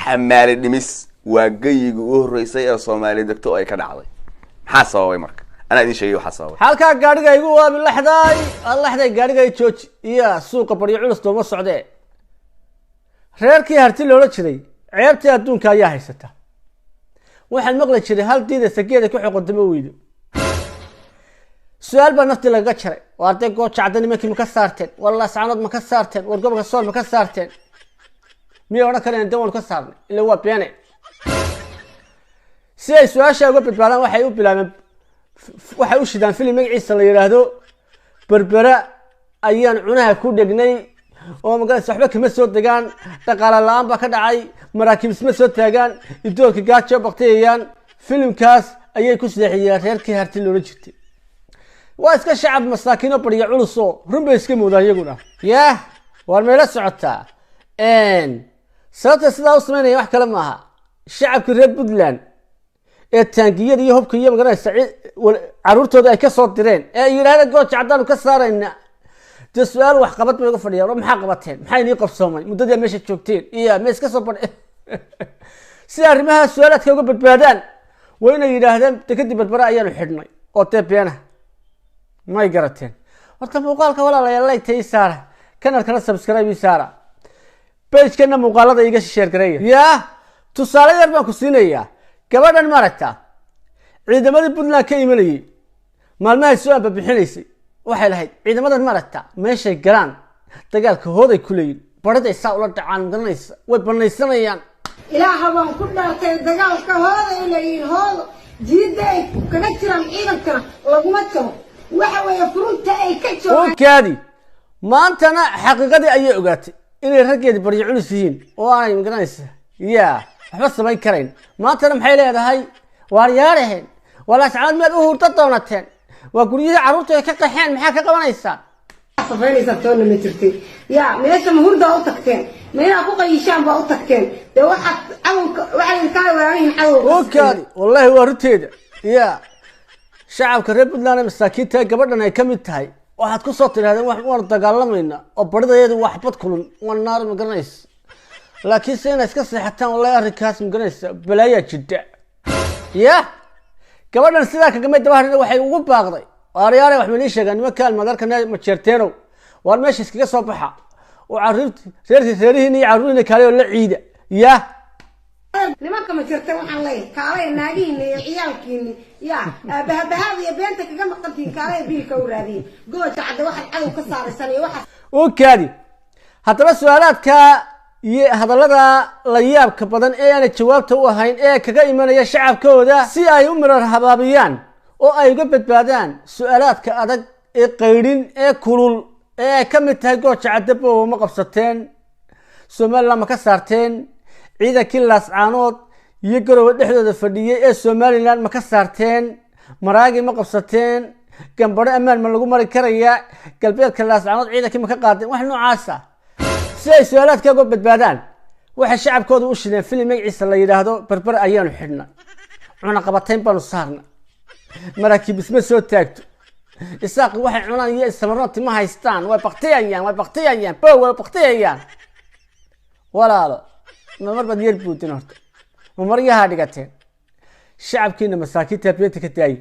xamaali dhimis waa gayiga ugu horeysay ee Soomaaliya degto ay ka dhacday maxaa sababay marka ana idin sheegay waxa sababay halka gaariga igu waa laxday gaariga ay jooj iyo suuqa bariyo culus dooma socdee reerkii harti loola jiray ceebtii adduunka ayaa haysata waxaan maqlay jiray hal diida sageeda ku xoqodama weydo su'aal baa nafti laga jaray waa arday goojacdan nimankii ma ka saarteen wallahi saanad ma ka saarteen war gobolka sool ma ka saarteen miya wada kale aan dawal ka saarnay ilaa waa beene si ay su'aasha uga badbaadaan waxay u bilaabeen waxay u shidaan filim magaciisa la yiraahdo berbera ayaan cunaha ku dhagnay oo magaca saxba kama soo degaan dhaqaale la'aan ba ka dhacay maraakiib isma soo taagaan idoolka gaajo baqtiyaan filimkaas ayay ku saxiyeen reerkii harti loola jirtay waa iska shacab masaakiin oo bariya culus oo runba iska moodaa iyaguna yaa war meela socotaa sababta sidaa u sameynaya wax kale maaha shacabka reer Puntland ee taangiyada iyo hubka iyo magaranaysa caruurtooda ay ka soo direen ee yiraahdeen gooja cadaan ka saarayna de su'aal wax qabad bay uga fadhiyaan maxaa qabateen maxay inii qabsoomay muddada meesha joogteen iyo mees ka soo badh si arrimaha su'aalaadka uga badbaadaan waa inay yiraahdeen kadib barbara ayaanu xidhnay oo teebeena may garateen horta muuqaalka walaalayaal like saara kanalkana subscribe saara page-kana muuqaalada iga share gareeya yaa tusaale yar baan ku siinayaa gabadhan maragta ciidamadii Puntland ka imanayay maalmaha soo bixinaysay waxay lahayd ciidamadan maragta meeshay galaan dagaalka hooday ku leeyeen baraday saa ula dhacaan garanaysa way banaysanayaan ilaaha baan ku dhaartay dagaalka hooday leeyeen hoodo jiiday kana jiraan ciidankana laguma jabo waxa weeye furunta ay ka joogaan kaadi maantana xaqiiqadii ayay ogaatay inay raggeedii bariyo culus yihiin oo aanay garanaysa yaa waxba samayn karayn maantana maxay leedahay waar yaareen wala saacad meel u hurta doonateen waa guriyada caruurta ay ka qaxeen maxaa ka qabanaysaa safaynaysa toona ma jirtay yaa meesha hurda u tagteen meelaha ku qayishaan baa u tagteen de waxa waxay ka waayeen cadow kaadi wallahi waa ruteeda yaa shacabka reer Puntland masaakiinta gabadhan ay kamid tahay waxaad ku soo tiraadeen wax war dagaalamayna oo barideedu wax bad kulun waan naar ma garanaysa laakiin seen iska seexataan wallahi arrinkaas ma garanaysa balaaya jidda yaa gabadhan sidaa kaga mid dabaarina waxay ugu baaqday aariyaare wax ma sheegan nimanka almadarkana ma jeerteeno war meesha iskaga soo baxa oo reerihiin iyo caruurina kale oo la ciida yaa nimanka ma jirta waxaan leeyahay kaalay naagihiin iyo ciyaalkiin yaa bahbahaad iyo beenta kaga maqantiin kaalay biilka u raadiyeen gooja cad waxa cadow ka saaraysan iyo waxa oo kaadi hadaba su'aalaadka iyo hadallada la yaabka badan ee aan jawaabta u ahayn ee kaga imanaya shacabkooda si ay u mirar habaabiyaan oo ay uga badbaadaan su'aalaadka adag ee qayrin ee kulul ee ka mid tahay gooja cadabo ma qabsateen Soomaaliland ma ka saarteen ciidankii laascaanood iyo garowe dhexdooda fadhiyay ee Soomaaliland ma ka saarteen maraagi ma qabsateen gambaro amaan ma lagu mari karayaa galbeedka laascaanood ciidankii ma ka qaadeen wax noocaas ah si ay su'aalaadka uga badbaadaan waxa shacabkooda u shideen filim magaciisa la yiraahdo barbar ayaanu xidhnay cuna qabatayn baanu saarnay maraakiib isma soo taagto isaaq waxay cunaan iyo ismarnoti ma haystaan way baqtiyayaan baqtiyayaan walaalo mar bad yar buutin horta maryaha dhigateen shacabkiina masaakiinta beenta ka daayay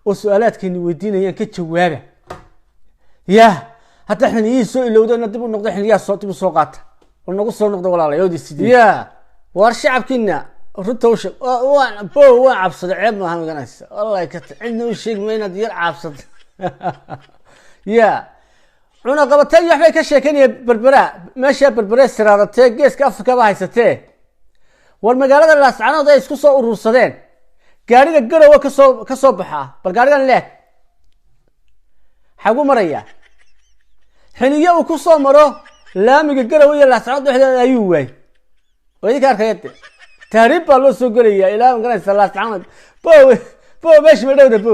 oo su'aalaadkeeni weydiinayaan ka jawaaba yaa hatta xiniyi soo ilowdana dib u noqdo xiniyaa soo dib u soo qaata oo nagu soo noqdo walaalayoodii sidii yaa war shacabkiina runta u sheeg waa cabsada ceeb ma ahan ganacsi wallahi ka cidna u sheeg ma inaad yar cabsad yaa cuna qabatay waxbay ka sheekanaya berbera meesha berbera siraadatee geeska Afrika ba haysatee war magaalada laascaanood ay isku soo urursadeen gaariga garowe ka soo baxa bal gaarigan leeg xagu maraya xiliyo uu ku soo maro laamiga garowe iyo laascaanood dhexdeeda ayuu waay way ka arkayeen taariib baa loo soo galaya ilaa garanaysa laascaanood bo meesha ma dhawda bo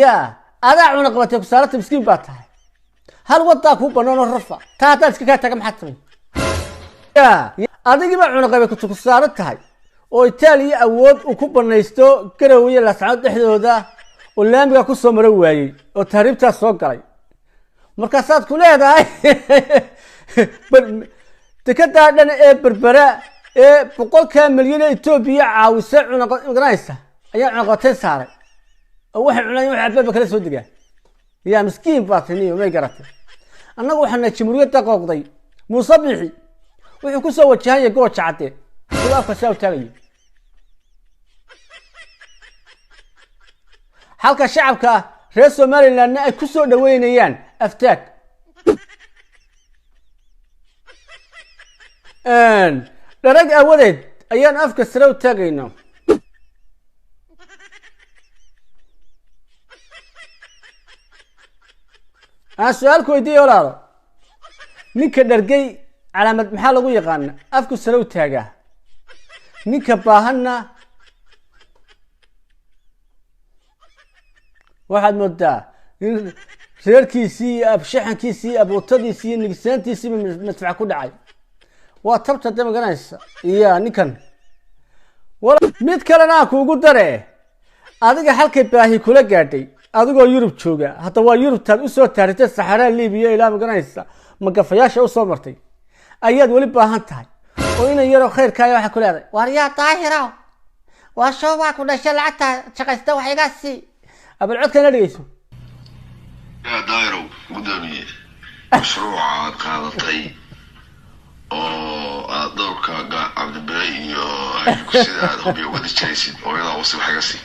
yaa adaa cuna qabatay ku saarata miskiin baa tahay hal wadaa ku banaan oo rafa taa hadaad iska kaa taga maxaad tahay yaa adigiiba cuna qabay ku saaran tahay oo Itaaliya awood uu ku banaysto garowe iyo laascaanood dhexdooda oo laamiga ku soo maro waayay oo taariibtaas soo galay markaasaad ku leedahay dekedaa dhan ee berbera ee 100 milyan ee Itoobiya caawisa cunaqaynaysa ayaa cunaqatay saaray oo waxay cunayeen wax albaabka kala soo degaa yaa miskiin baatiniyo may garatay annagu waxaan jamhuuriyadda qooqday Muuse Bixi wuxuu ku soo wajahay gooja cadde sida afka soo taagay halka shacabka reer Somaliland ay ku soo dhaweynayaan aftaag darag awadeed ayaan afka sare u taagayno su'aal ku weydiiyay walaalo ninka dhargay calaamad maxaa lagu yaqaan afku sare u taagaa ninka baahanna waxaad moodaa in reerkiisii iyo abshaxankiisii iyo abootadiisii iyo nigsaantiisii madfac ku dhacay waa tabta dama ganaysa iyo ninkan mid kalena aan kuugu dare adiga halkay baahi kula gaadhay adigoo Yurub jooga hadda waa Yurub taad u soo taaritay Saxaraa Liibiya ilaa maganaysa magafayaasha u soo martay ayaad wali baahan tahay oo inay yaro khayrkaaga waxa ku leedahay war yaa daahiraw waa shooba ku dhashay lacagta shaqaysta wax iga si abal codkana dhigayso يا دايرو قدامي مشروع قادتي oo doorka Cabdibilay iyo ay sida hubi uga disaysid oo ila wasii xagasi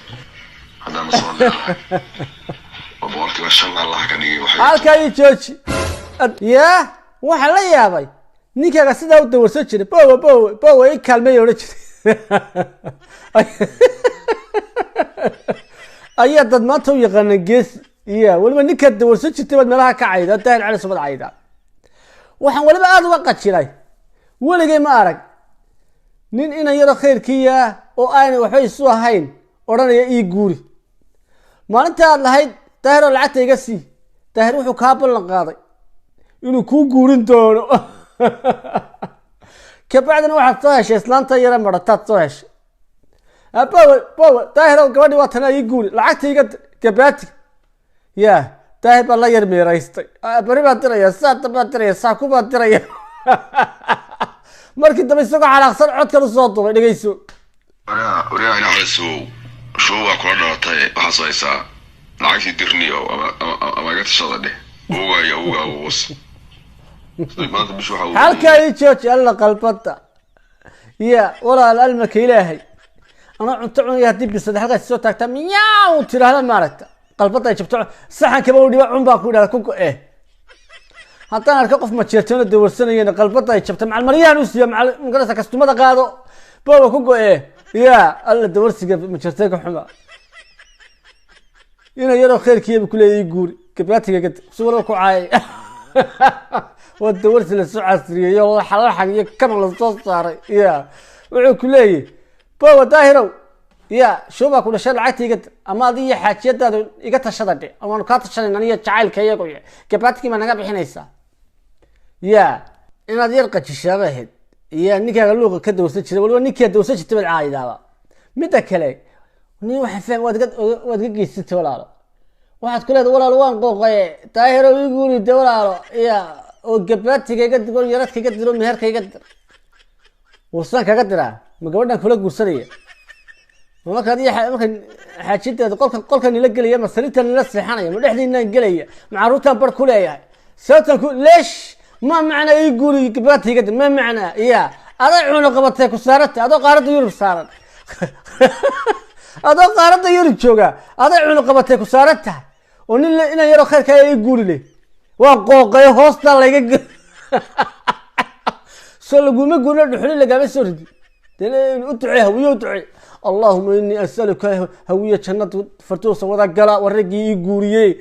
hadana soo leeyahay oo boqolkiiba 5 Allah ka dhigay waxa halkay jooji ya waxa la yaabay ninkaga sida u dawarsan jiray bow ay kalmay oo jiray ayaa dad maanta u yaqaan gees يا ولما نكد ورسج تبد ملها كعيدة تاهل على صبر عيدة وحن ولا بعد وقت شراي ولا جاي ما أرق نين إنا يرى خير كيا وأنا وحي سوا هين ورانا يجوري ما أنت هاي تاهل العتة يقسي تاهل وحو كابل القاضي إنه كو جورين تونو كبعدنا واحد طاش إسلام تيرى مرتات طاش باو تاهل القاضي واتنا يجوري العتة يقد كباتي يا تاهب الله يرمي رئيستي بري ما تريا ساعة ما تريا ساعة ما تريا مركز دم يسوق على أقصى عد كانوا صوتوا اللي جيسوا وريا أنا حسوا شو أقولنا تاي حصيصة لعكس يدرني أو جت الشغلة هو وص ما أنت بشو حاول حالك يتشوش يلا قلبته يا ولا الألمك إلهي أنا عنتعني يهدي بس حلقة الصوت تكتم ياو ترى هذا ماركته قلبته يشبتوع صحن كبودي عمبا كودا كوكو إيه حتى أنا كقف ما تشيرتون الدور السنة قلبته يشبت مع المريان وسيا مع مقرصة كستومة قادو بابا كوكو إيه يا الله الدور سيا ما تشيرتك حما هنا يرى خير كي بكل يقول كبراتي قد صورة كوعاي والدور سنة سعة سرية يا الله حلال حقيقة كم الصوت صار يا وعكلي بابا داهرو يا شو بقول شل عتي قد أما ذي حاجات هذا يقطع شددي أما نقاط شل نانية تعال كي يقول كباتك ما نجاب حنيسة يا إن هذا يرقى الشباب يا نيكا قالوا كده وسجل ولا نيكا دوسج تبع عايد هذا متى كلي ني واحد فهم واد قيست ولا واحد كله ولا لوان قوقي طاهر يقول ولا يا وكباتك قد يقول يرتك قد يقول مهرك قد وصلك قد را ما قولنا كله قصرية marka xaajinteeda qolkan ila galaya masalitan la seexanaya ma dhexdiina galaya macruutan bar ku leeyahay sababtan ku leesh ma macna ay guriga gabaatiga ma macna ya aday cuno qabatay ku saartay adoo qaarada Yurub saaran adoo qaarada Yurub jooga aday cuno qabatay ku saartay oo ina yaro khayrka ay guriile waa qooqay hoosta laga soo laguma gurna dhuxul laga soo ridi u ducee hawiyo ducee اللهم إني أسألك هوية جنة فرتوس وذا قلا ورجي يقولي